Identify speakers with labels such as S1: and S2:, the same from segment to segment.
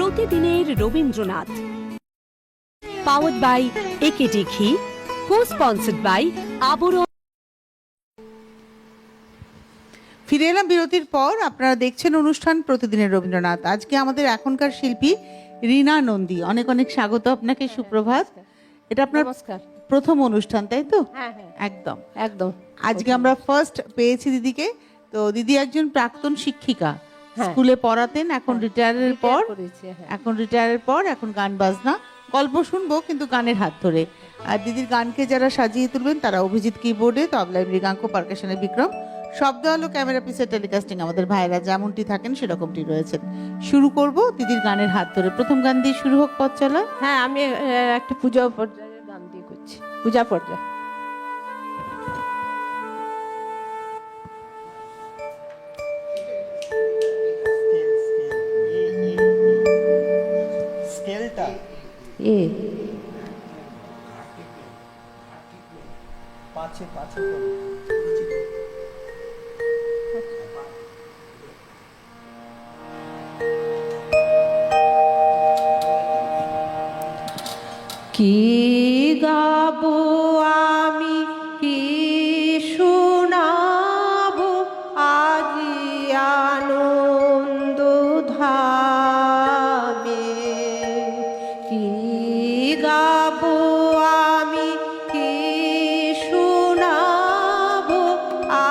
S1: প্রতিদিনের Rabindranath, powered by AKD ঘি, কো-স্পন্সর্ড by আবরণ।
S2: ফিরে এলাম বিরতির পর। আপনারা দেখছেন অনুষ্ঠান প্রতিদিনের রবীন্দ্রনাথ। আজকে আমাদের এখনকার শিল্পী রীনা নন্দী। অনেক অনেক স্বাগত আপনাকে। সুপ্রভাত। এটা আপনার প্রথম অনুষ্ঠান, তাই তো?
S3: হ্যাঁ হ্যাঁ,
S2: একদম
S3: একদম।
S2: আজকে আমরা ফার্স্ট পেয়েছি দিদিকে। তো দিদি একজন প্রাক্তন শিক্ষিকা,
S3: হ্যাঁ।
S2: স্কুলে পড়াতেন, এখন রিটায়ারের পর এখন গান বাজনা গল্প শুনবো, কিন্তু গানের হাত ধরে। আর দিদির গানকে যারা সাজিয়ে তুলবেন তারা অভিজিৎ কিবোর্ডে, তবলায় মৃগাঙ্ক, পারকাশনে বিক্রম, শব্দ আলো, ক্যামেরা, পিসের টেলিকাস্টিং আমাদের ভাইরা যেমনটি থাকেন সেরকমটি রয়েছেন। শুরু করব দিদির গানের হাত ধরে। প্রথম গান দিয়ে শুরু হোক পথ চলা।
S3: হ্যাঁ, আমি একটা পূজা পর্যায়ের গান দিয়ে করছি, পূজা পর্যায়।
S4: স্কেলটা
S3: এ
S4: পাঁচে পাঁচে
S3: কি গাবো আমি, কি শোনাবো আজি আনন্দ ধামে। কি গাবো আমি, কি শোনাবো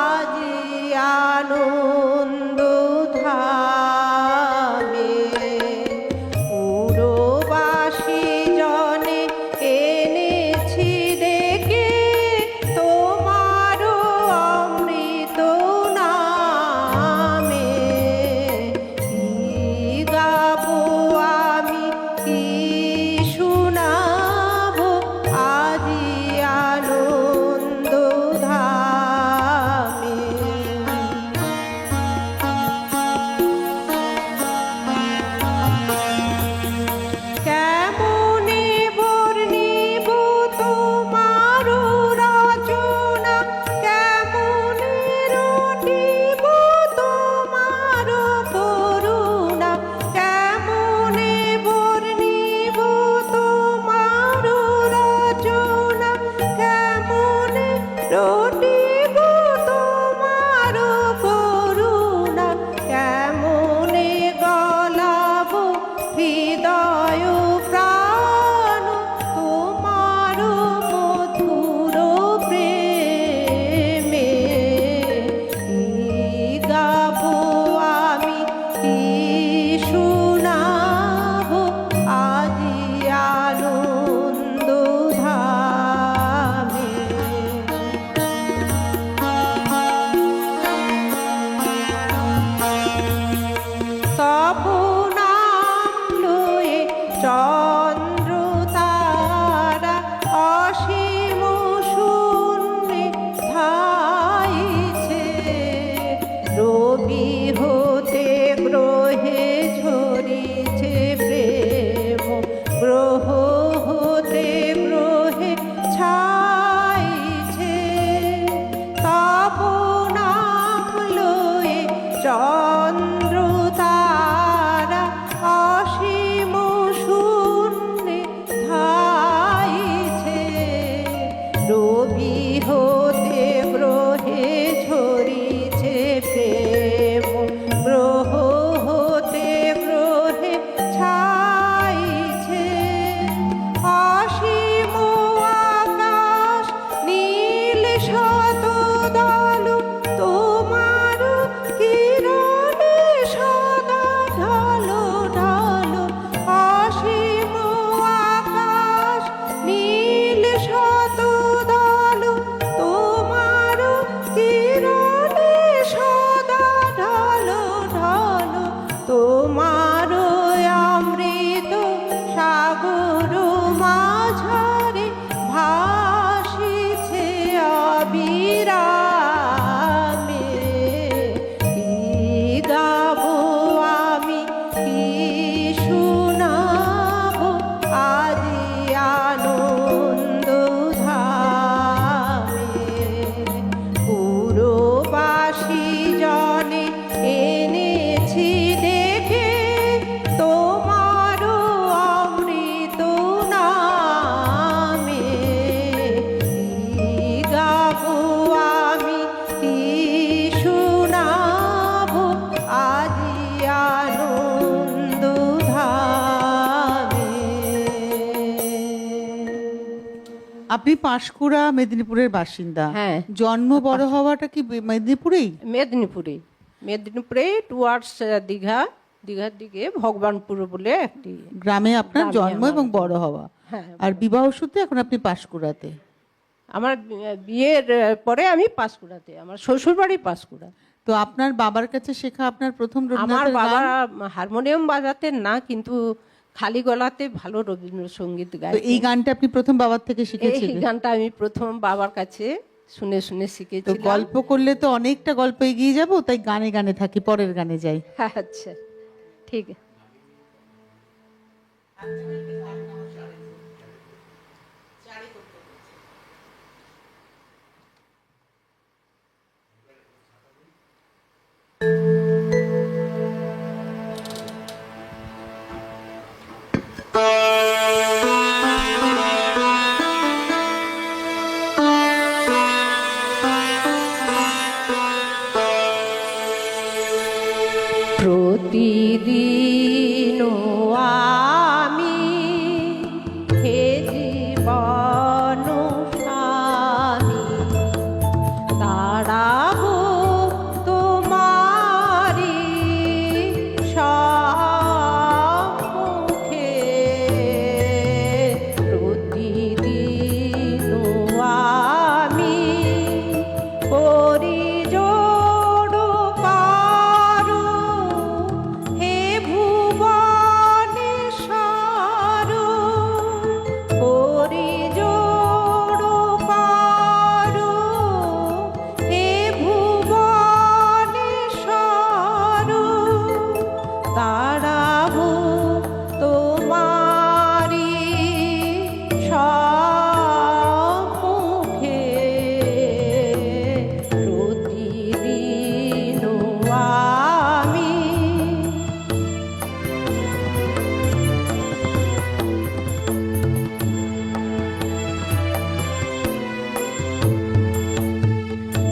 S3: আজি আনন্দ ধামে। পুরবাসী জনে এনেছি ডেকে
S2: আপনি পাঁশকুড়া মেদিনীপুরের বাসিন্দা।
S3: হ্যাঁ।
S2: জন্ম বড় হওয়াটা কি মেদিনীপুরেই?
S3: মেদিনীপুরে টুয়ার্ডস দীঘার দিকে ভগবানপুর বলে একটি
S2: গ্রামে আপনার
S3: গ্রামে
S2: জন্ম
S3: আমার
S2: এবং বড় হওয়া।
S3: হ্যাঁ।
S2: আর বিবাহ সূত্রে এখন আপনি পাঁশকুড়াতে।
S3: আমার বিয়ের পরে আমি পাঁশকুড়াতে, আমার শ্বশুর বাড়ি পাঁশকুড়া।
S2: তো আপনার বাবার কাছে শেখা আপনার প্রথম
S3: আমার
S2: রবীন্দ্রনাথের
S3: বাবা
S2: গান?
S3: হারমোনিয়াম বাজাতেন না, কিন্তু খালি গলাতে ভালো রবীন্দ্রসঙ্গীত
S2: তো
S3: গায়।
S2: এই গানটা আপনি প্রথম বাবার থেকে
S3: এই
S2: শিখেছিলেন?
S3: গানটা আমি প্রথম বাবার কাছে শুনে শুনে
S2: তো
S3: শিখেছিলাম।
S2: গল্প করলে তো অনেকটা গল্প এগিয়ে যাব, তাই গানে গানে থাকি, পরের গানে যাই।
S3: আচ্ছা, ঠিক আছে। প্রতিদিন আমি হে জীবন স্বামী তাড়াবো তোমারি সম্মুখে। প্রতিদিন আমি করি জোড় কারু হে ভুবনেশ্বর, করি জোড় কারু হে ভুবনেশ্বর, তাড়াবো তোমারি সম্মুখে। প্রতিদিন আমি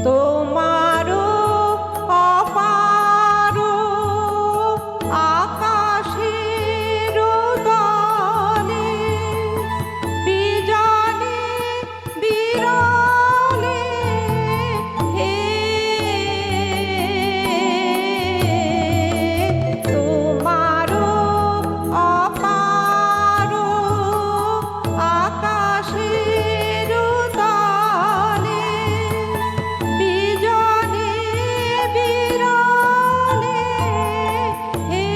S3: তোমারও অপার আকাশের দলে বিজনে বিরলে হে তোমারও অপার আকাশের দলে বিজনে বিরলে হে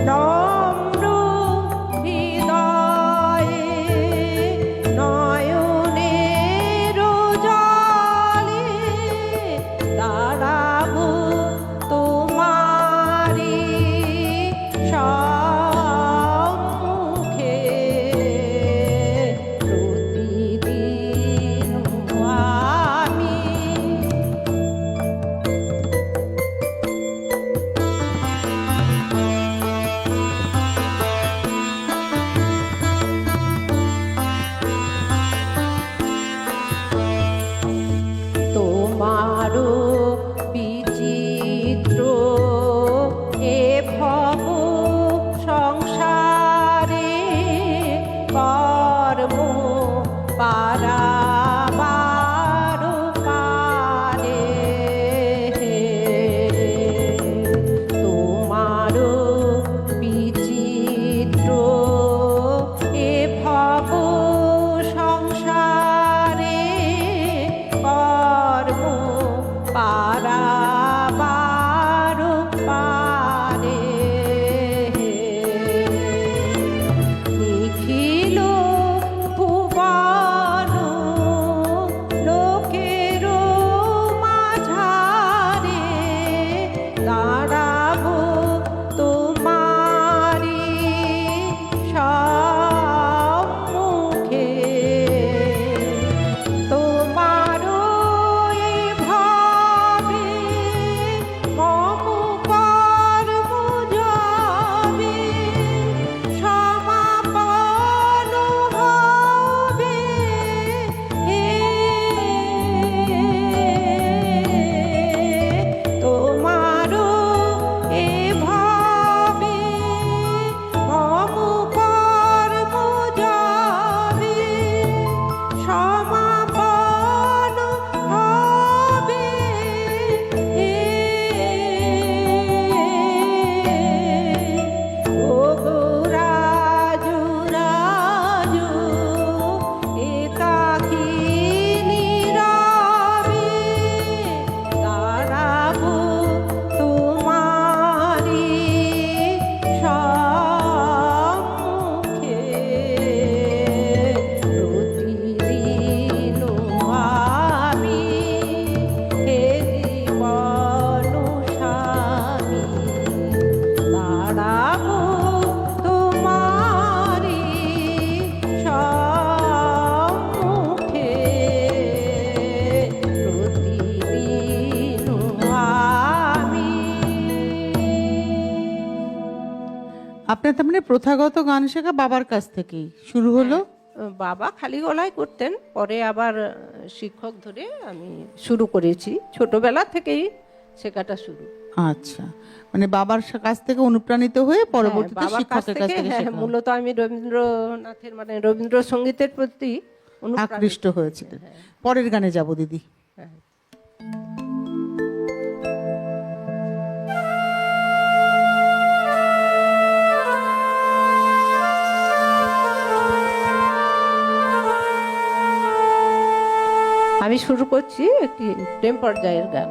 S3: নম্র হৃদয়ে নয়নের জলে তাড়াবো তোমারি সম্মুখে। প্রতিদিন আমি তোমারও বিচিত্র এ ভব সংসারে কর্ম পারাবার পারে। তোমারও বিচিত্র এ ভব সংসারে কর্ম পারাবার
S2: আপনার তার মানে প্রথাগত গান শেখা বাবার কাছ থেকেই শুরু হলো?
S3: বাবা খালি গলায় করতেন, পরে আবার শিক্ষক ধরে আমি শুরু করেছি, ছোটবেলা থেকেই শেখাটা শুরু।
S2: আচ্ছা, মানে বাবার কাছ থেকে অনুপ্রাণিত হয়ে পরবর্তীতে
S3: বাবার কাছ
S2: শিক্ষকের কাছ
S3: থেকে,
S2: থেকে
S3: হ্যাঁ,
S2: শেখা।
S3: মূলত আমি রবীন্দ্রনাথের মানে রবীন্দ্রসঙ্গীতের প্রতি
S2: আকৃষ্ট হয়েছিলেন। পরের গানে যাব দিদি।
S3: হ্যাঁ। আমি শুরু করছি একটি প্রেম পর্যায়ের গান।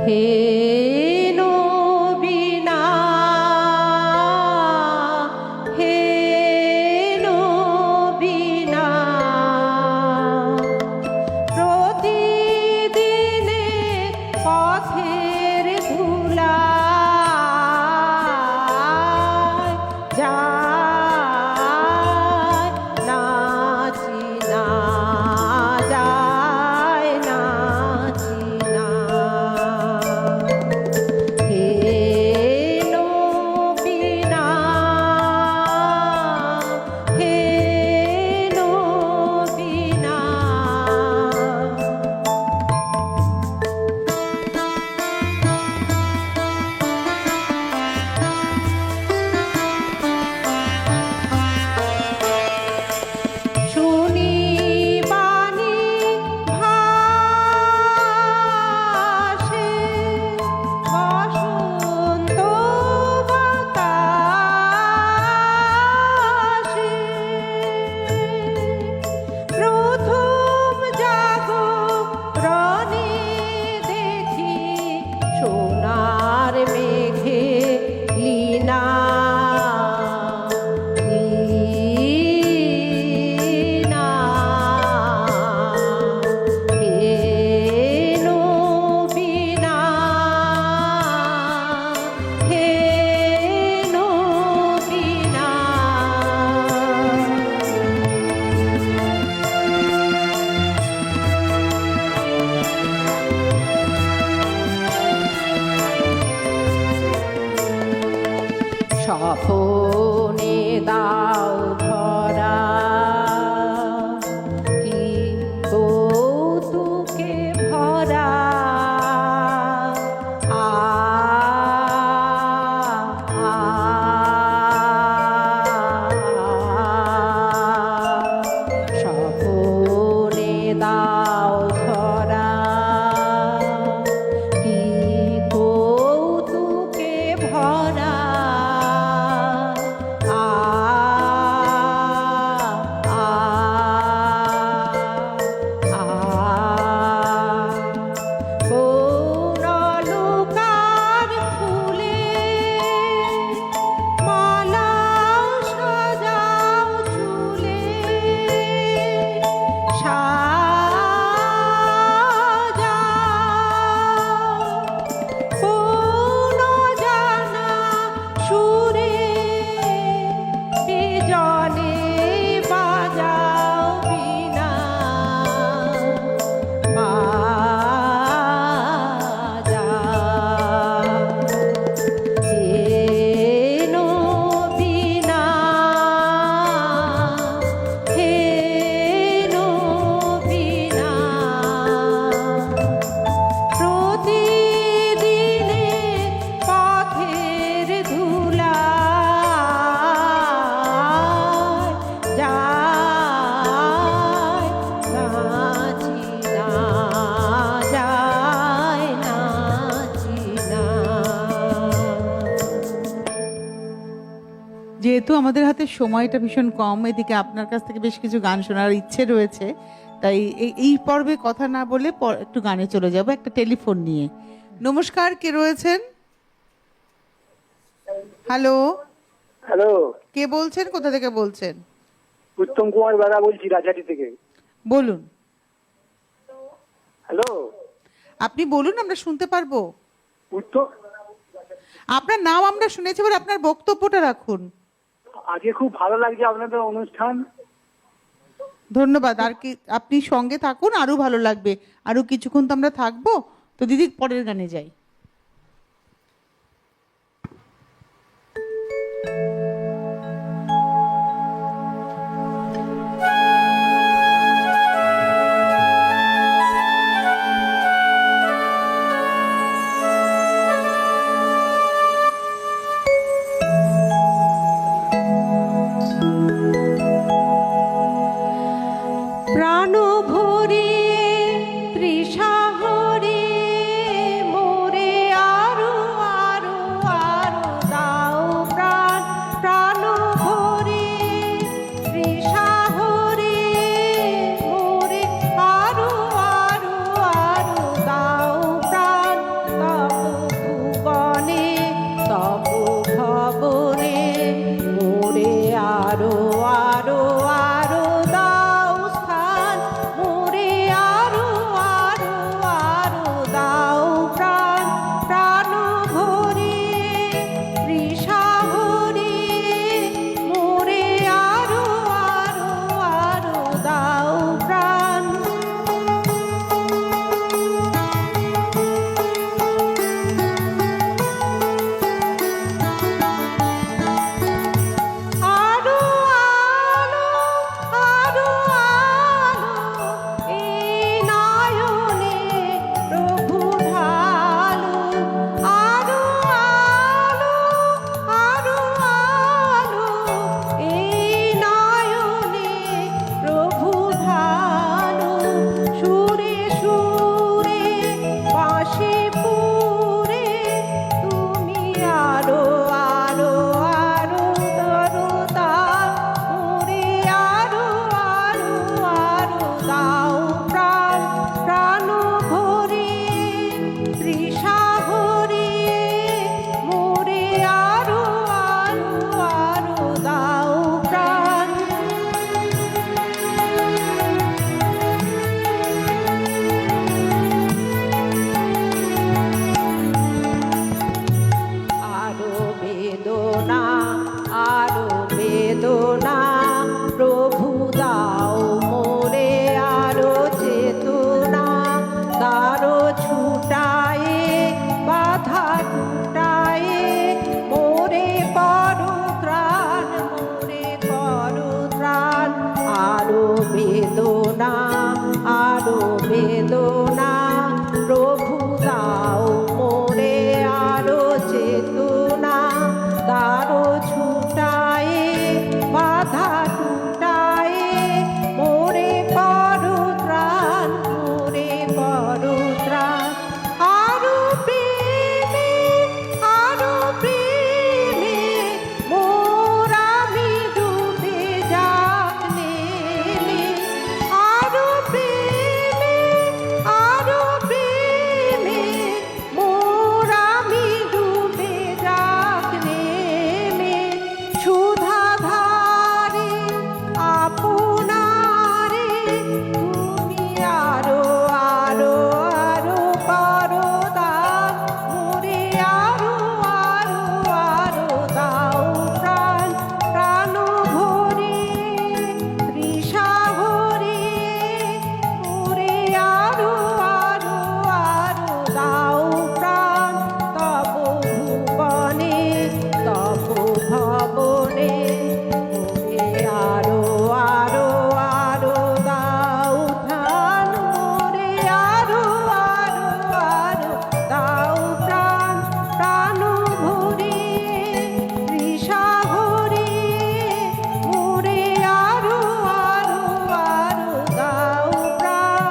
S3: হে নবীনা, হে নবীনা, প্রতিদিনে পথের ধুলায় যায় নাচি না, যায় নাচি না। হে নবীনা, হে নবীনা, শুনি বাণী ভাসে বসন্ত বাতাসে, প্রথম জাগরণে দেখি সোনার মেঘে লীনা, লীনা। হে নবীনা, হে নবীনা, স্বপনে দাও ধরা, কি কৌতুকে ভরা, আ আ, স্বপনে দাও ধরা, কি কৌতুকে ভরা, আ আ আ, কোন লোকার ফুলে মালা সাজাও চুলে, সাজাও কোন জানা সুরে, বিজনে বাজাও বীণা, বাজাও। হে নবীনা, হে নবীনা, প্রতিদিনে পথের ধুলায় যায় নাচি না, যায় নাচি না।
S2: যেহেতু আমাদের হাতে সময়টা ভীষণ কম, এদিকে আপনার কাছ থেকে বেশ কিছু গান শোনার ইচ্ছে রয়েছে, তাই এই পর্বে কথা না বলে একটু গানে চলে যাব একটা টেলিফোন নিয়ে। নমস্কার, কে রয়েছেন? হ্যালো,
S4: হ্যালো,
S2: কে বলছেন, কোথা থেকে বলছেন?
S4: উত্তম কুমার বেড়া বলছি, রাজহাটি থেকে।
S2: বলুন।
S4: হ্যালো,
S2: আপনি বলুন, আমরা শুনতে পারবো।
S4: উত্তম,
S2: আপনার নাম আমরা শুনেছি, এবার আপনার বক্তব্যটা রাখুন।
S4: আজকে খুব ভালো লাগছে আপনাদের অনুষ্ঠান।
S2: ধন্যবাদ। আর কি আপনি সঙ্গে থাকুন, আরো ভালো লাগবে। আরো কিছুক্ষণ তো আমরা থাকবো, তো দিদি পরের গানে যাই।
S3: প্রাণ ভরিয়ে তৃষা হরিয়ে মোরে আরো আরো আরো দাও প্রাণ। প্রাণ ভরিয়ে তৃষা হরিয়ে মোরে আরো আরো আরো দাও প্রাণ। তব ভুবনে তব ভবনে মোরে আরো আরো আরো দাও স্থান। মোরে আরো আরো আরো দাও প্রাণ। প্রাণ ভরিয়ে তৃষা হরিয়ে মোরে আরো আরো আরো দাও প্রাণ। আরো আলো আরো আলো এই নয়নে প্রভু ঢালো। আরো আলো আরো আলো এই নয়নে প্রভু ঢালো। সুরে সুরে বাঁশি পুরে তুমি আরো আরো আরো আরো দাও। মোরে আরো আরো আরো দাও প্রাণ। প্রাণ ভরিয়ে তৃষা হরিয়ে মোরে আরো আরো আরো দাও প্রাণ। আরো বেদনা আরো বেদনা প্রভু দাও মোরে আরো চেতনা। তারো ছুটায়ে বাধা টুটায়ে মোরে পরো ত্রাণ। মোরে পরো ত্রাণ। আরো বেদনা আরো বেদনা প্রভু দাও মোরে আরো চেতনা। তারো ছুটায়ে বাধা টুটায়ে মোরে পরো ত্রাণ। মোরে পরো ত্রাণ। আরো প্রেমে আরো প্রেমে মোর আমি ডুবে যাক নেমে। আরো প্রেমে আরো প্রেমে মোর আমি ডুবে যাক নেমে। সুধাধারে আপনারে তুমি আরো আরো আরো করো দান। মোরে আরো আরো আরো দাও প্রাণ। প্রাণ ভরিয়ে তৃষা হরিয়ে মোরে আরো আরো আরো দাও প্রাণ। তব ভুবনে তব ভবনে মোরে আরো আরো আরো দাও ধান। মোরে আরো আরো আরো দাও প্রাণ। প্রাণ ভরিয়ে তৃষা হরিয়ে মোরে আরো আরো আরো দাও প্রাণ।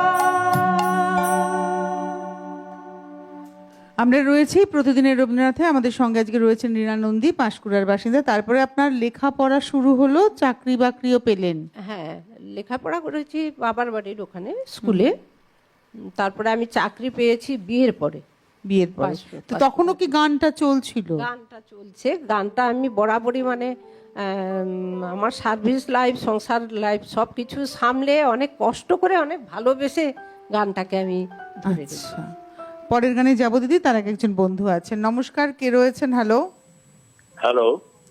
S2: আমরা রয়েছি প্রতিদিনের রবীন্দ্রনাথে। আমাদের সঙ্গে আজকে রয়েছেন রীনা নন্দী, পাঁশকুড়ার বাসিন্দা। তারপরে আপনার লেখাপড়া শুরু হলো, চাকরি বাকরিও পেলেন।
S3: হ্যাঁ, লেখাপড়া করেছি বাবার বাড়ির ওখানে স্কুলে। তারপরে আমি চাকরি পেয়েছি বিয়ের পরে।
S2: বিয়ের পরে তো তখনও কি গানটা চলছিল?
S3: গানটা চলছে। গানটা আমি বরাবরই মানে আমার সার্ভিস লাইফ সংসার লাইফ সব কিছু সামলে অনেক কষ্ট করে অনেক ভালোবেসে গানটাকে আমি ধরে রেখেছি।
S2: আচ্ছা, পরের গানে যাবো দিদি। তার আগে একজন বন্ধু আছেন। নমস্কার, কে রয়েছেন? হ্যালো,
S5: হ্যালো,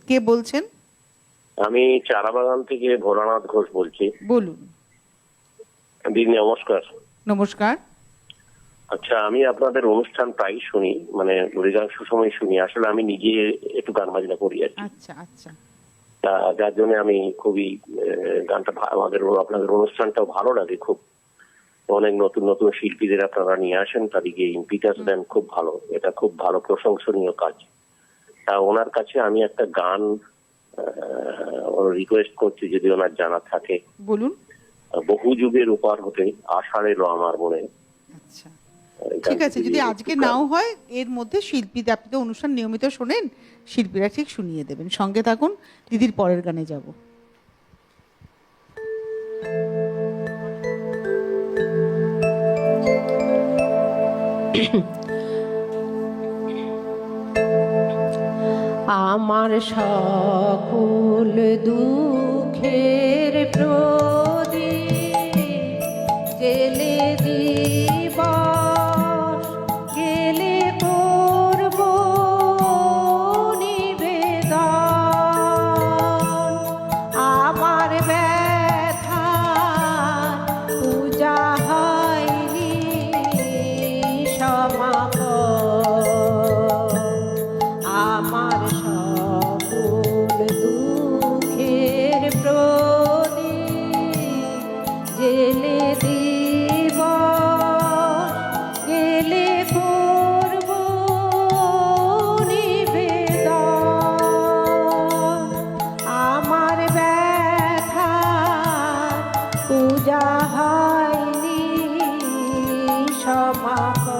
S2: কে বলছেন?
S5: আমি চারাবাগান থেকে ভোলানাথ ঘোষ বলছি।
S2: বলুন।
S5: দিদি নমস্কার।
S2: নমস্কার।
S5: আচ্ছা, আমি আপনাদের অনুষ্ঠান প্রায় শুনি, মানে অধিকাংশ সময় শুনি। আসলে আমি নিজে একটু গান বাজনা করি আর কি।
S2: আচ্ছা আচ্ছা।
S5: তা যার জন্য আমি খুবই গানটা আপনাদের অনুষ্ঠানটাও ভালো লাগে খুব। অনেক নতুন নতুন শিল্পীদের আপনারা নিয়ে আসেন, তাদেরকে ইম্পিটাস দেন, খুব ভালো। এটা খুব ভালো, প্রশংসনীয় কাজ। তা ওনার কাছে আমি একটা গান রিকোয়েস্ট করছি, যদি ওনার জানা থাকে।
S2: বলুন।
S5: বহু যুগের উপর হতে আষাঢ় এলো আমার মনে।
S2: আচ্ছা ঠিক আছে, যদি আজকে নাও হয়, এর মধ্যে শিল্পীদের, আপনি তো অনুষ্ঠান নিয়মিত শোনেন, শিল্পীরা ঠিক শুনিয়ে দেবেন। সঙ্গে থাকুন, দিদির পরের গানে যাব।
S3: আমার সকল দুঃখের প্রদীপ জেলে দিবস গেলে করব নিবেদন। আমার ব্যথা পূজা হয়নি সমাপন। আমার সকল দুঃখের প্রদীপ জেলে দিবস গেলে করব নিবেদন। আমার ব্যথা পূজা হয়নি সমাপন।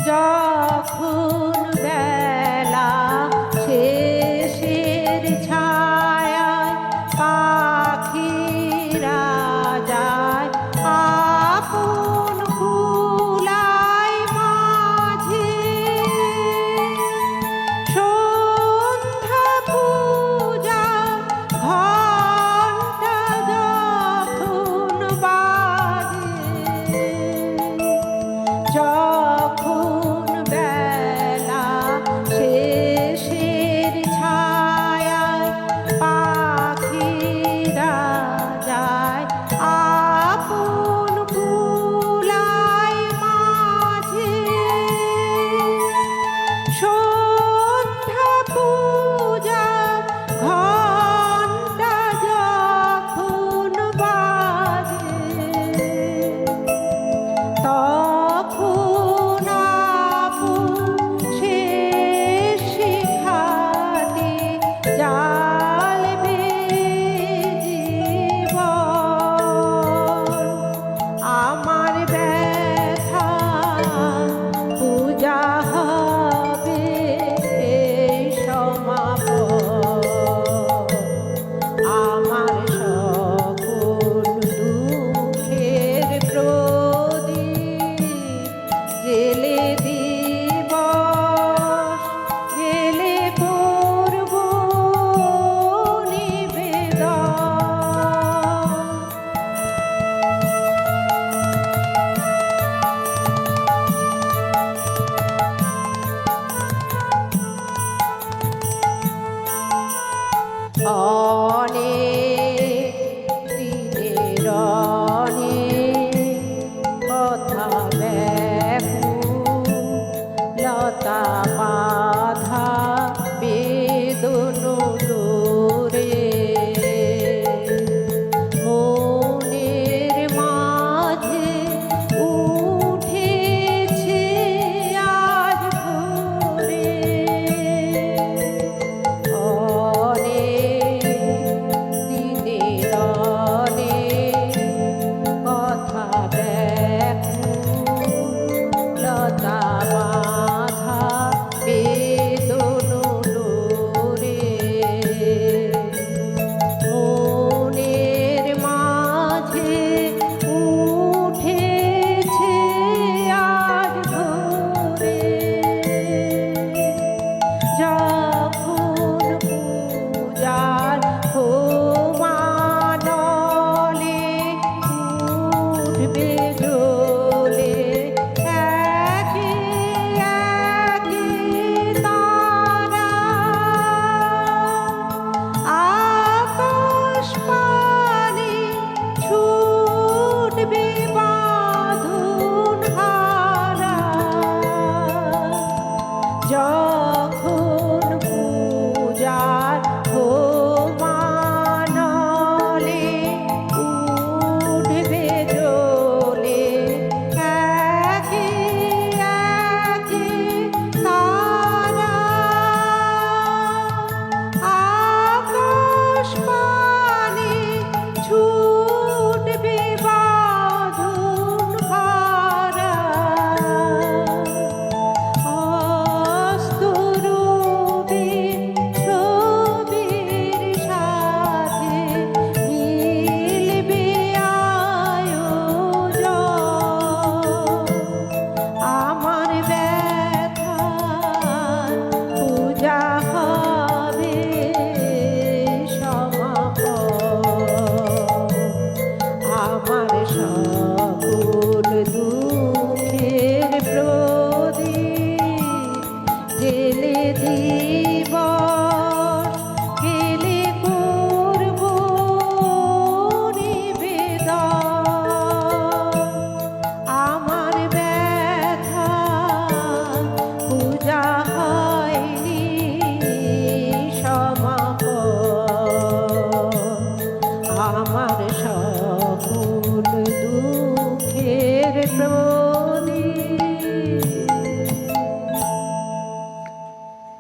S3: যখন বেলা শেষের ছায়ায় পাখিরা যায় আপন কুলাই মাঝে, সন্ধ্যা পূজা ঘণ্টা যখন বাজে, যখন বেলা শেষের ছায়ায় পাখিরা যায় আপন কুলাই মাঝে, সন্ধ্যা পূজা ঘণ্টা যখন বাজে, তখন আপন শেষ শিখাতে জ্বালবে জীবন। আমার ব্যথা পূজা হবে সমাপন। আমার সকল দুঃখের প্রদীপ জেলে দিবস গেলে করব নিবেদন। অনেক দিনের অনেক কথা ব্যাকুল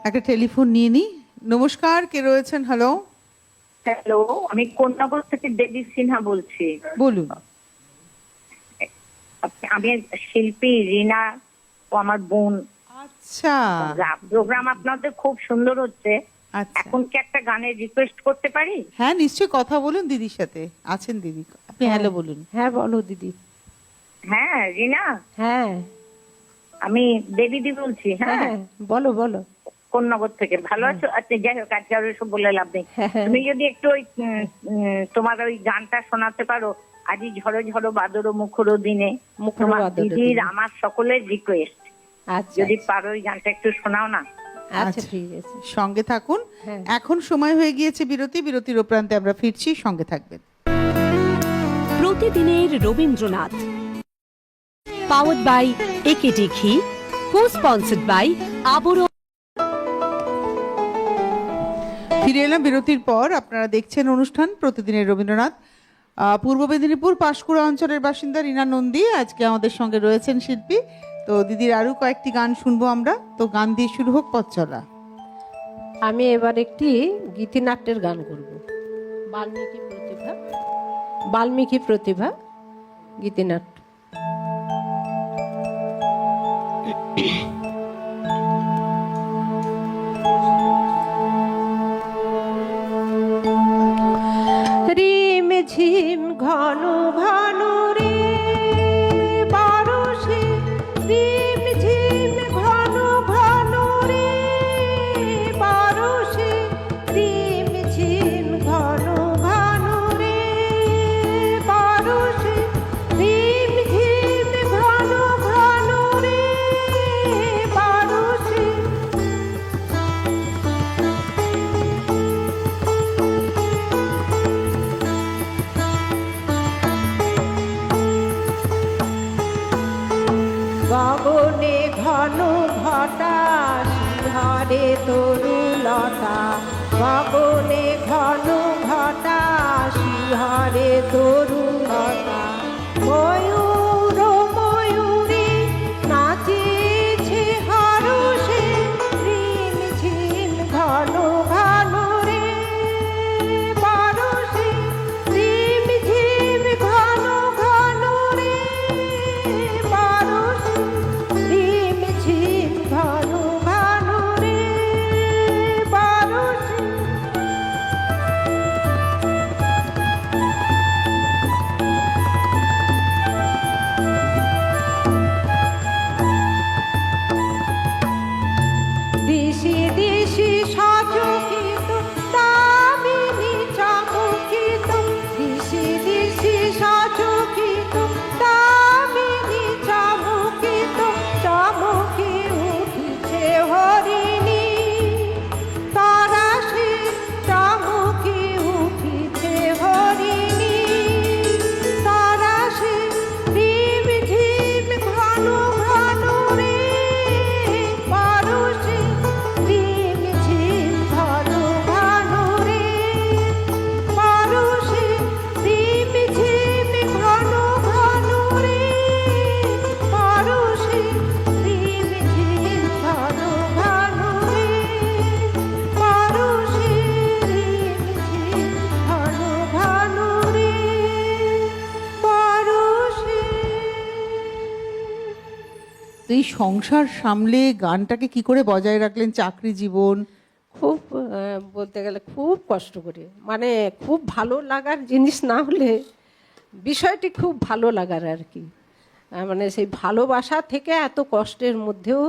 S2: একটা টেলিফোন নিয়ে নিই। নমস্কার, কে রয়েছেন? হ্যালো,
S6: হ্যালো, আমি কোন্নগর থেকে দেবী সিনহা বলছি।
S2: বলুন।
S6: আমি শিল্পী রিনা ও আমার বোন।
S2: আচ্ছা
S6: প্রোগ্রাম আপনাদের খুব সুন্দর হচ্ছে।
S2: আচ্ছা,
S6: এখন কি একটা গানের রিকোয়েস্ট করতে পারি?
S2: হ্যাঁ নিশ্চয়ই, কথা বলুন দিদির সাথে। আছেন দিদি, আপনি হ্যালো বলুন।
S3: হ্যাঁ বলো দিদি।
S6: হ্যাঁ রিনা,
S3: হ্যাঁ
S6: আমি দেবীদি বলছি।
S3: হ্যাঁ
S6: হ্যাঁ,
S3: বলো বলো।
S6: কোন্নগর থেকে। ভালো আছো? আচ্ছা যাই হোক, আজকে আর সব বলে লাভ নেই। তুমি যদি একটু ওই তোমার ওই গানটা শোনাতে পারো, আজি ঝড়ো ঝড়ো বাদরো মুখরো দিনে,
S3: মুখরো
S6: তোমার
S3: বাদরো
S6: দিদির
S3: দিনে।
S6: আমার সকলের রিকোয়েস্ট।
S3: আচ্ছা
S6: যদি পারো ওই গানটা একটু শোনাও না।
S3: আচ্ছা ঠিক আছে।
S2: সঙ্গে থাকুন।
S3: হ্যাঁ।
S2: এখন সময় হয়ে গিয়েছে বিরতির প্রান্তে আমরা ফিরছি, সঙ্গে থাকবেন।
S1: প্রতিদিনের রবীন্দ্রনাথ, পাওয়ার্ড বাই একেডি ঘি, কো স্পন্সর্ড বাই আবরণ।
S2: ফিরে এলাম বিরতির পর। আপনারা দেখছেন অনুষ্ঠান প্রতিদিনের রবীন্দ্রনাথ। পূর্ব মেদিনীপুর পাঁশকুড়া অঞ্চলের বাসিন্দা রীনা নন্দী আজকে আমাদের সঙ্গে রয়েছেন শিল্পী। তো দিদির আরো কয়েকটি গান শুনবো আমরা। তো গান দিয়ে শুরু হোক পথ চলা।
S3: আমি এবার একটি গীতিনাট্যের গান করব। বাল্মীকি প্রতিভা গীতিনাট্য। রিম ঝিম ঘন ঘন রে বারুষে, রিম ঝিম ঘন ঘন রে বারুষে, রিম ঝিম ঘন ঘন রে বারুষে, রিম ঝিম ঘন ঘন রে বারুষে। গগনে ঘন ঘটা শিহরে তরুলতা, গগনে ঘন ঘটা শিহরে তরুলতা। ময়ূর ময়ূরী নাচেছে হরষে, রিম ঝিম ঘন ঘন রে বারষে, রিম ঝিম ঘন ঘন রে বারষে, রিম ঝিম ঘন ঘন রে বারষে। দিশি দিশি সচকিত দামিনী চমকিত, দিশি দিশি সচকিত দামিনী চমকিত, চমকি উঠিছে হরিণী তারাশে, চমকি উঠিছে হরিণী তারাশে, রিম ঝিম ঘন ঘন রে বারুষে, রিম ঝিম ঘন ঘন রে বারুষে, রিম ঝিম ঘন ঘন রে বারুষে, রিম ঝিম ঘন ঘন রে বারুষে, রিম ঝিম ঘন ঘন রে বারুষে।
S2: তো এই সংসার সামলে গানটাকে কি করে বজায় রাখলেন? চাকরি জীবন,
S3: খুব বলতে গেলে খুব কষ্ট করে, মানে খুব ভালো লাগার জিনিস না হলে বিষয়টি খুব ভালো লাগার আর কি। মানে সেই ভালোবাসা থেকে এত কষ্টের মধ্যেও।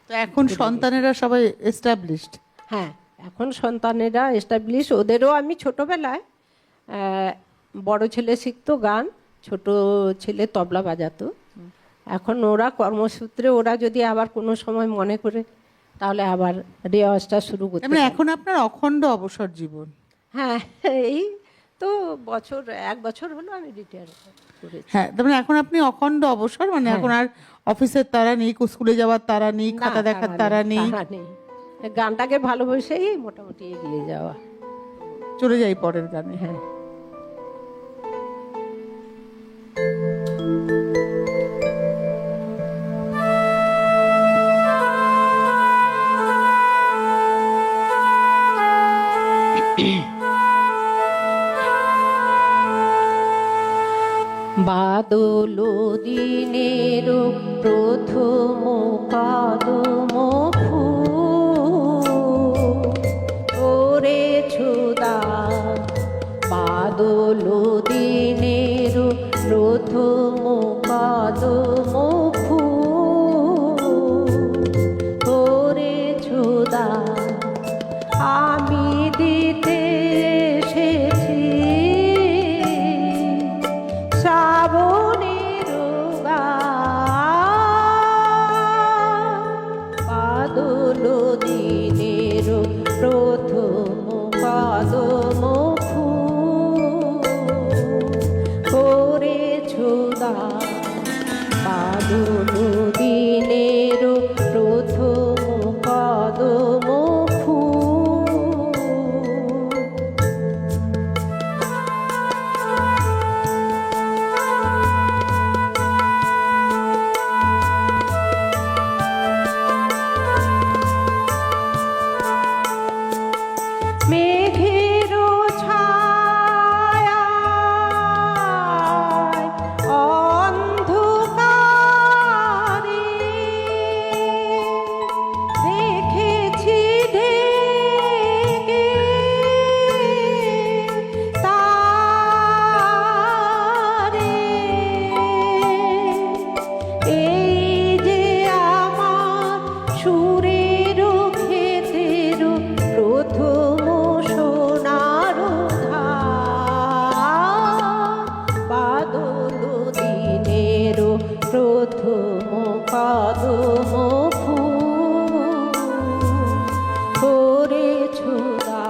S2: তো এখন সন্তানেরা সবাই এস্টাবলিশড।
S3: হ্যাঁ এখন সন্তানেরা এস্টাবলিশ। ওদেরও আমি ছোটবেলায় বড় ছেলে শিখতো গান, ছোট ছেলে তবলা বাজাতো। এখন ওরা কর্মসূত্রে ওরা যদি আবার কোনো সময় মনে করে তাহলে আবার রেওয়াজটা শুরু করতে
S2: মানে
S3: পারে।
S2: এখন আপনার অখণ্ড অবসর জীবন।
S3: হ্যাঁ এই তো এক বছর হলো আমি রিটায়ার করেছি।
S2: হ্যাঁ, তার মানে এখন আপনি অখণ্ড অবসর, মানে
S3: হ্যাঁ।
S2: এখন আর অফিসের তারা নেই, স্কুলে যাওয়ার তারা নেই,
S3: না,
S2: খাতা দেখার তারা নেই,
S3: তারা নেই। গানটাকে ভালোবেসেই মোটামুটি এগিয়ে যাওয়া।
S2: চলে যাই পরের গানে।
S3: হ্যাঁ বাদল দিনের প্রথম কদম ওরে ছুদা, বাদল দিনের প্রথম কদম ওরে ছুদা, আমি দিতে এসেছি শ্রাবণের বাদল দিনের প্রথম কদম ওরে ছুদা, বাদল দিনের প্রথম কদম মেঘের ছায়ায় অন্ধকারে রেখেছি ঢেকে তারে, এই যে আমার সুরের ক্ষেতের প্রথম সোনার ধান, বাদল দিনের প্রথম কদম ওরে ছুদা।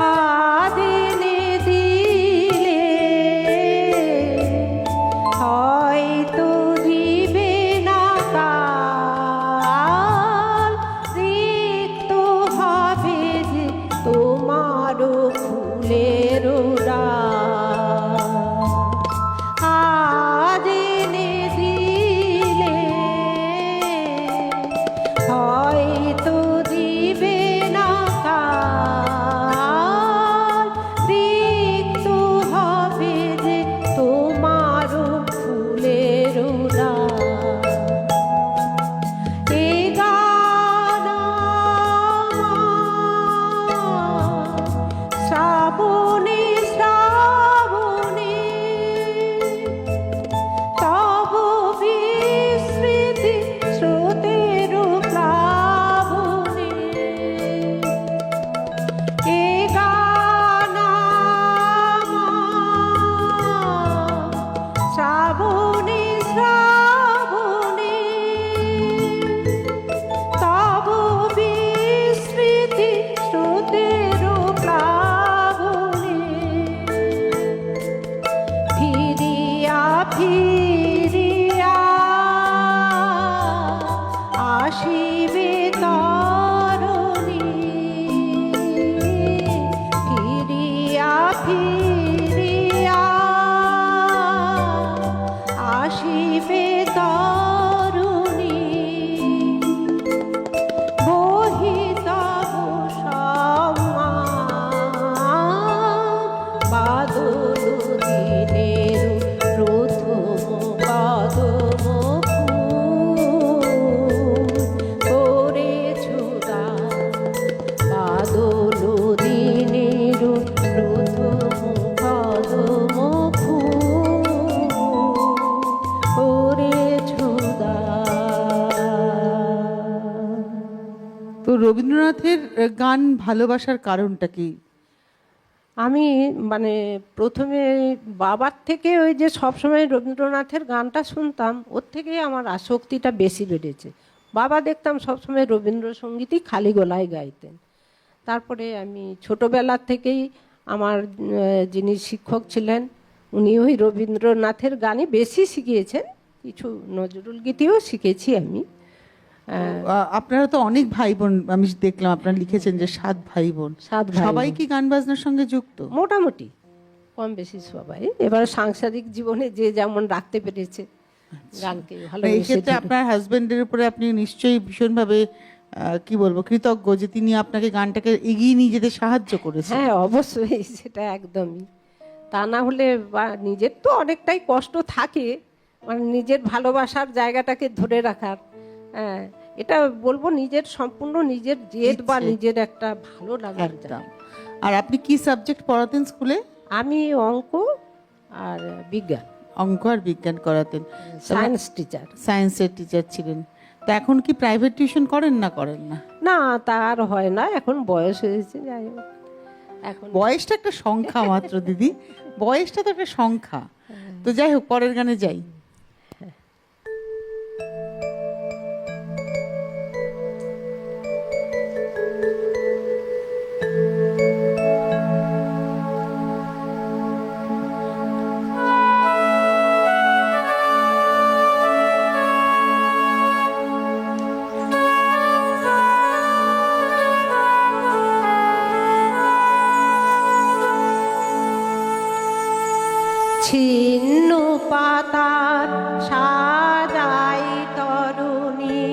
S3: আজ এনে দিলে হয়তো দিবে না কাল, রিক্ত হবে যে তোমারও ফুলের ডাল। আজ এনে দিলে হয়তো দিবে না কাল, রিক্ত হবে যে তোমারও ফুলের ডাল। এ গান আমার শ্রাবণে শ্রাবণে তব বিস্মৃতি স্রোতের প্লাবনে, এ গান আমার শ্রাবণে শ্রাবণে তব বিস্মৃতি স্রোতের প্লাবনে, ফিরিয়া ফিরিয়া আসিবে তরণী, ফিরিয়া ফিরিয়া আসিবে তরণী, বহিতব সম্মান, বাদল দিনের প্রথম কদম ওরে ছুদা, বাদল দিনের প্রথম কদম ওরে ছুদা।
S2: তো রবীন্দ্রনাথের গান ভালোবাসার কারণটা কি?
S3: আমি মানে প্রথমে বাবার থেকে ওই যে সবসময় রবীন্দ্রনাথের গানটা শুনতাম, ওর থেকেই আমার আসক্তিটা বেশি বেড়েছে। বাবা দেখতাম সবসময় রবীন্দ্রসঙ্গীতই খালি গলায় গাইতেন। তারপরে আমি ছোটোবেলার থেকেই আমার যিনি শিক্ষক ছিলেন উনি ওই রবীন্দ্রনাথের গানই বেশি শিখিয়েছেন, কিছু নজরুল গীতিও শিখেছি আমি।
S2: আপনারা তো অনেক ভাই বোন, আমি দেখলাম আপনারা লিখেছেন যে 7 ভাই বোন।
S3: 7 ভাই
S2: সবাই
S3: বোন।
S2: কি গান বাজনার সঙ্গে যুক্ত?
S3: মোটামুটি কম বেশি সবাই। এবার সাংসারিক জীবনে যে যেমন রাখতে পেরেছে গানকে
S2: এই
S3: ভালোবেসে
S2: ক্ষেত্রে
S3: ধরে।
S2: আপনার হাজবেন্ডের উপরে আপনি নিশ্চয়ই ভীষণভাবে কি বলবো কৃতজ্ঞ যে তিনি আপনাকে গানটাকে এগিয়ে নিয়ে যেতে সাহায্য করেছেন।
S3: হ্যাঁ অবশ্যই, সেটা একদমই। তা না হলে বা নিজের তো অনেকটাই কষ্ট থাকে, মানে নিজের ভালোবাসার জায়গাটাকে ধরে রাখার। হ্যাঁ, এটা বলবো নিজের সম্পূর্ণ নিজের জেদ বা
S2: ইচ্ছে।
S3: নিজের একটা ভালো লাগার
S2: একদম।
S3: জায়গা।
S2: আর আপনি কি সাবজেক্ট পড়াতেন স্কুলে?
S3: আমি অঙ্ক আর বিজ্ঞান,
S2: অঙ্ক আর বিজ্ঞান করাতেন,
S3: সায়েন্স টিচার।
S2: সায়েন্সের টিচার ছিলেন। তা এখন কি প্রাইভেট টিউশন করেন না করেন না?
S3: না, তার হয় না, এখন বয়স হয়েছে। যাই হোক, এখন
S2: বয়সটা একটা সংখ্যা মাত্র দিদি, বয়সটা তো একটা সংখ্যা। তো যাই হোক, পরের গানে যাই।
S3: ছিন্ন পাতার সাজাই তরুণী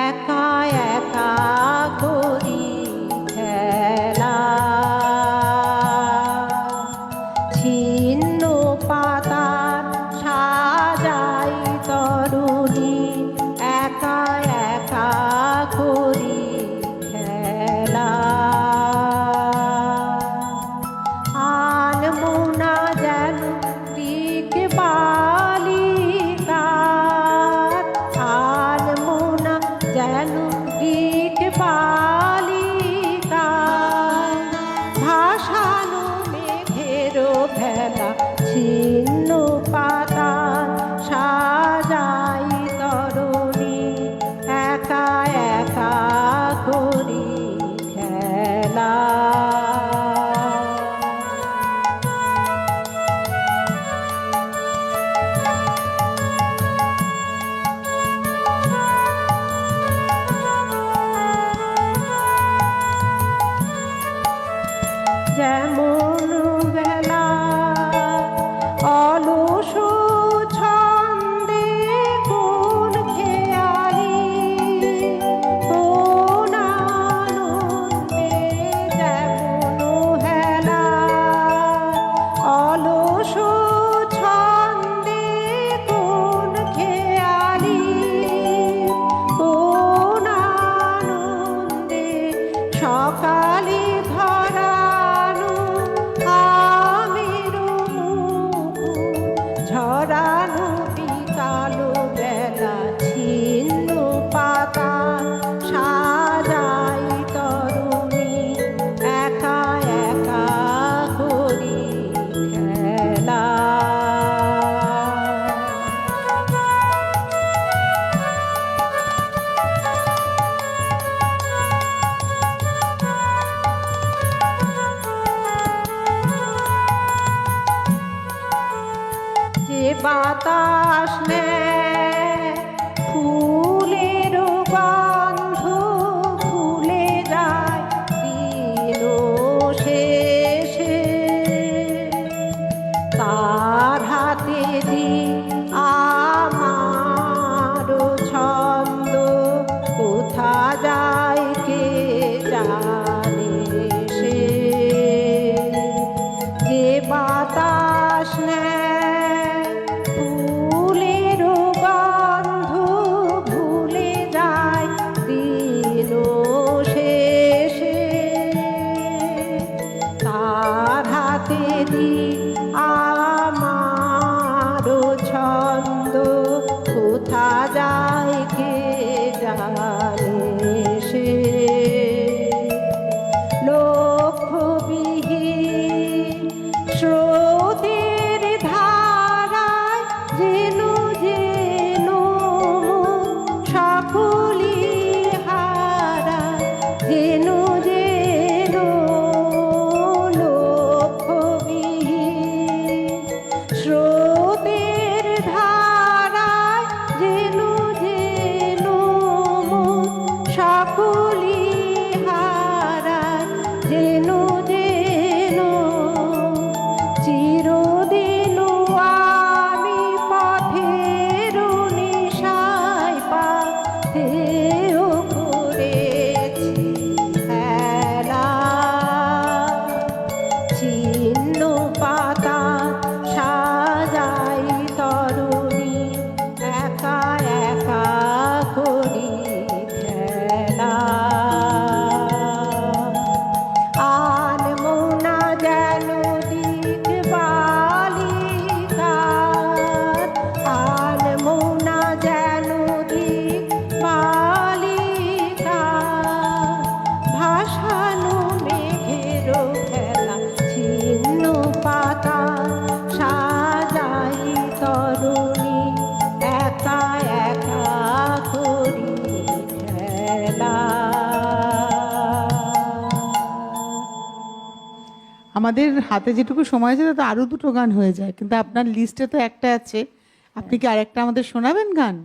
S3: একা একা করি খেলা। ছিন্ন পাতার সাজাই তরুণী একা একা করি খেলা। আনমোনা যেন দিক বালিকার, আনমোনা যেন দিক বালিকার, ভাসানো মেঘেরও ভেলা। ছিন্ন পাতার সাজাই তরুণী একা একা করি খেলা। যেমন বেলা অলস ছন্দে কোন খেয়ালি, কোন আনন্দে যেমন হেলা। অলস ছন্দে কোন খেয়ালি, কোন আনন্দে সকালে ধরানো আমের মুকুট, ঝরানো বিকালো বেলা। ছিন্ন পাতা সাজাই তরুণী একা একা করি খেলা। যে বাতাস নেয় ফুলের গন্ধ, ভুলে যায় দিন শেষে, তার হাতে দি আমার ছন্দ, কোথা যায় কে জানে সে। যে বাতাস নেয় ফুলের গন্ধ, ভুলে যায় দিন শেষে, তার হাতে দি আমার ছন্দ, কোথা যায় কে জানে সে। লো
S2: আমাদের হাতে যেটুকু সময় আছে তাতে আরো দুটো গান হয়ে যায়, কিন্তু আপনার লিস্টে তো একটা আছে। আপনি কি আরেকটা আমাদের শোনাবেন গান?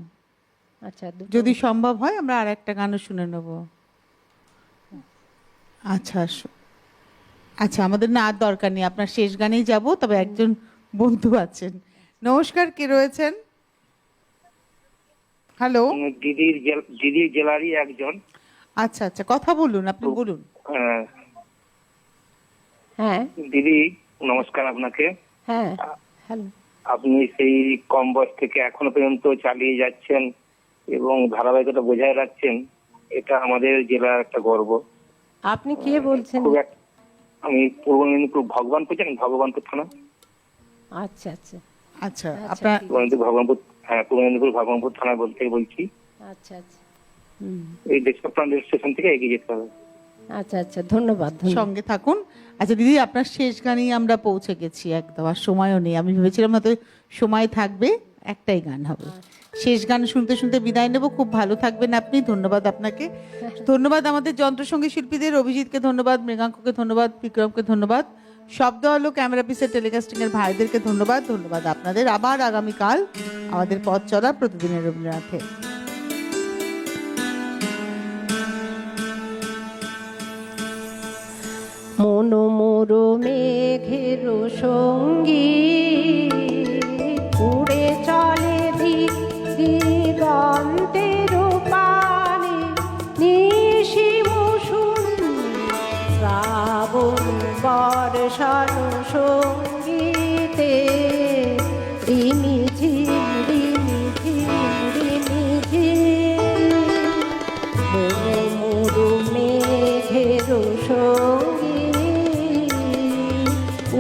S3: আচ্ছা,
S2: যদি সম্ভব হয় আমরা আরেকটা গানও শুনে নেব। আচ্ছা আচ্ছা, আমাদের না আর দরকার নেই, আপনার শেষ গানেই যাব। তবে একজন বন্ধু আছেন। নমস্কার, কে রয়েছেন? হ্যালো।
S7: দিদির জেলারই একজন।
S2: আচ্ছা আচ্ছা, কথা বলুন, আপনি বলুন।
S3: হ্যাঁ
S7: দিদি নমস্কার আপনাকে।
S3: হ্যাঁ, হ্যালো।
S7: আপনি সেই কম বয়স থেকে এখনো পর্যন্ত চালিয়ে যাচ্ছেন এবং ধারাবাহিকতা বজায় রাখছেন, এটা আমাদের জেলার একটা গর্ব।
S3: আপনি কে বলছেন?
S7: আমি পূর্ব মেদিনীপুর ভগবানপুর, জানেন ভগবানপুর থানা?
S3: আচ্ছা আচ্ছা
S2: আচ্ছা, আপনার
S7: পূর্ব মেদিনীপুর ভগবানপুর থানা বলতে বলছি।
S3: আচ্ছা আচ্ছা,
S7: এই দেশপ্রাণ রেল স্টেশন থেকে এগিয়ে যেতে হবে।
S3: আচ্ছা আচ্ছা, ধন্যবাদ।
S2: সঙ্গে থাকুন। আচ্ছা দিদি, আপনার শেষ গানেই আমরা পৌঁছে গেছি একদম, আর সময়ও নেই। আমি ভেবেছিলাম হয়তো সময় থাকবে, একটাই গান হবে। শেষ গান শুনতে শুনতে বিদায় নেব। খুব ভালো থাকবেন আপনি। ধন্যবাদ আপনাকে। ধন্যবাদ আমাদের যন্ত্রসঙ্গী শিল্পীদের, অভিজিৎকে ধন্যবাদ, মৃগাঙ্ককে ধন্যবাদ, বিক্রমকে ধন্যবাদ, শব্দ আলো ক্যামেরা পিসের টেলিকাস্টিং এর ভাইদেরকে ধন্যবাদ। ধন্যবাদ আপনাদের। আবার আগামীকাল আমাদের পথ চলা প্রতিদিনের রবীন্দ্রনাথে।
S3: মন মোর মেঘের সঙ্গী, উড়ে চলে দিগন্তের পানে, নিশি মৌসুম শ্রাবণ বর্ষণ সঙ্গীতে, রিমি ঝিম রিমি ঝিম রিমি ঝিম। মন মোর মেঘের সঙ্গী,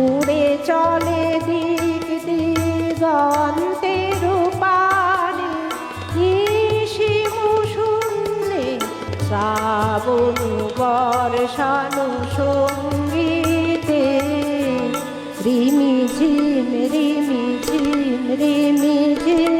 S3: উড়ে চলে দিগন্তের পানে, নিশি মৌসুমে শ্রাবণ বর্ষণ সঙ্গীতে, রিমি ঝিম রিমি ঝিম রিমি ঝিম।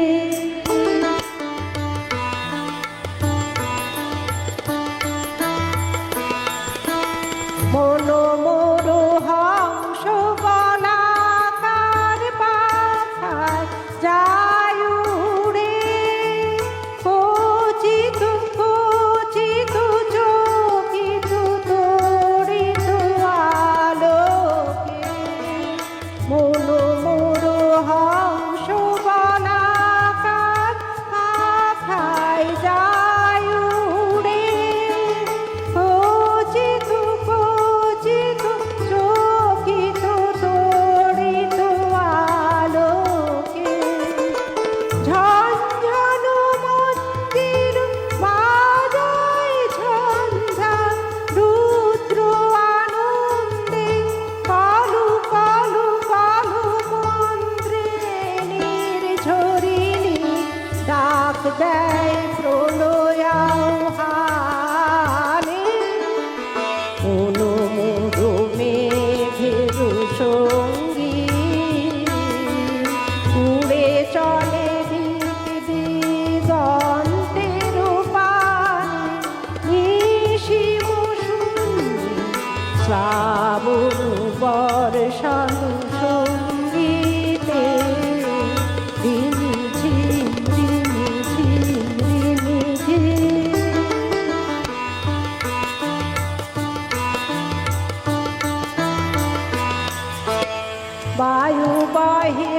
S3: মন মোর হংস গলাকার পাখায় যায় উড়ে, খচিত খচিত চকিত তড়িত আলোকে। মন মোর হংস গলাকার পাখায় যায় উড়ে, খচিত খচিত চকিত তড়িত আলোকে। ঝঞ্ঝন মন্দির বাজায় ঝঞ্ঝা, রুদ্র আনন্দে কালু কালু কালু মন্ত্রে নির্ঝরিণী ডাক দেয় প্রলয়াহানে। মন মোর মেঘের সঙ্গী, উড়ে চলে দিগন্তের পানে, নিশি মৌসুমে শ্রাবণ বর্ষণ সঙ্গীতে, রিমি ঝিম রিমি ঝিম রিমি ঝিম। বায়ু বাহে